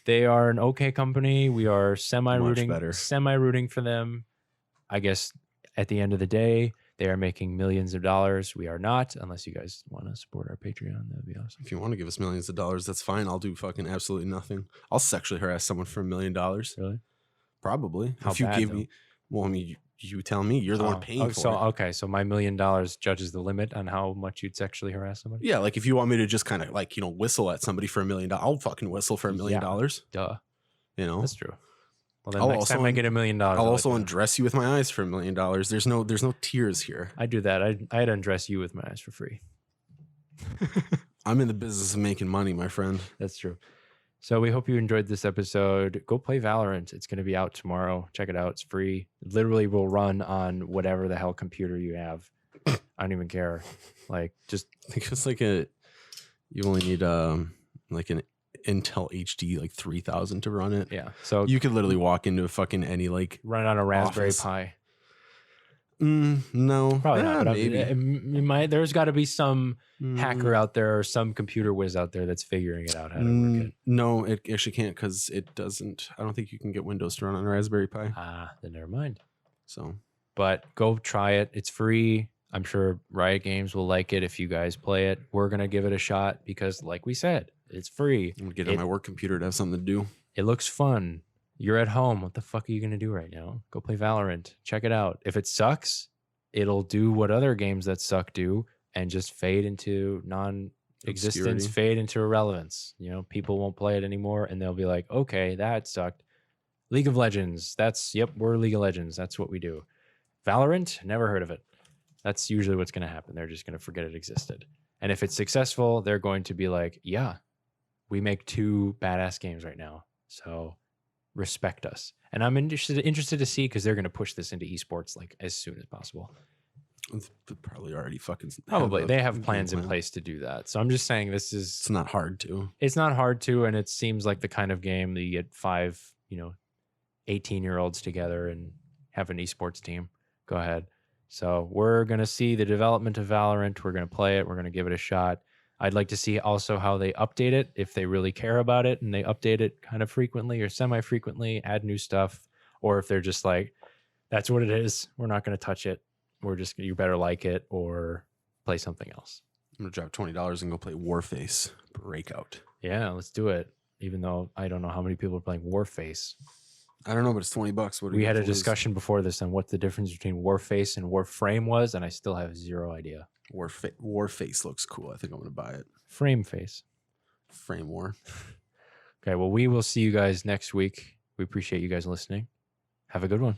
they are an okay company. We are semi rooting for them. I guess at the end of the day, they are making millions of dollars. We are not, unless you guys want to support our Patreon. That'd be awesome. If you want to give us millions of dollars, that's fine. I'll do fucking absolutely nothing. I'll sexually harass someone for $1 million. Really? Probably. How if you bad, give me, well, I mean, you tell me. You're the one paying for it. Okay, so my $1 million judges the limit on how much you'd sexually harass somebody? Yeah, like if you want me to just kind of like, whistle at somebody for $1 million, I'll fucking whistle for $1 million. Duh. That's true. Well, then next time I get $1 million, I'll also undress you with my eyes for $1 million. There's no tears here. I do that. I'd undress you with my eyes for free. I'm in the business of making money, my friend. That's true. So we hope you enjoyed this episode. Go play Valorant. It's going to be out tomorrow. Check it out. It's free. It literally will run on whatever the hell computer you have. I don't even care. Like, just I think it's like you only need like an Intel HD like 3000 to run it. Yeah. So you could literally walk into a fucking any like run it on a Raspberry Pi. No, probably not. Maybe there's got to be some hacker out there or some computer whiz out there that's figuring it out how to work it. No, it actually can't because it doesn't. I don't think you can get Windows to run on a Raspberry Pi. Then never mind. So, but go try it. It's free. I'm sure Riot Games will like it if you guys play it. We're gonna give it a shot because, like we said, it's free. I'm gonna get on my work computer to have something to do. It looks fun. You're at home. What the fuck are you going to do right now? Go play Valorant. Check it out. If it sucks, it'll do what other games that suck do and just fade into non-existence, fade into irrelevance. People won't play it anymore and they'll be like, okay, that sucked. League of Legends. We're League of Legends. That's what we do. Valorant, never heard of it. That's usually what's going to happen. They're just going to forget it existed. And if it's successful, they're going to be like, yeah, we make 2 badass games right now. So respect us. And I'm interested to see because they're going to push this into eSports like as soon as possible. They probably already fucking they have plans in place to do that. So I'm just saying it's not hard to. It's not hard to, and it seems like the kind of game that you get 5, 18-year-olds together and have an eSports team. Go ahead. So we're going to see the development of Valorant. We're going to play it. We're going to give it a shot. I'd like to see also how they update it, if they really care about it and they update it kind of frequently or semi-frequently, add new stuff, or if they're just like, that's what it is. We're not going to touch it. You better like it or play something else. I'm going to drop $20 and go play Warface Breakout. Yeah, let's do it. Even though I don't know how many people are playing Warface. I don't know, but it's $20. We had a discussion before this on what the difference between Warface and Warframe was, and I still have zero idea. Warface looks cool. I think I'm going to buy it. Frame face. Frame war. Okay, well, we will see you guys next week. We appreciate you guys listening. Have a good one.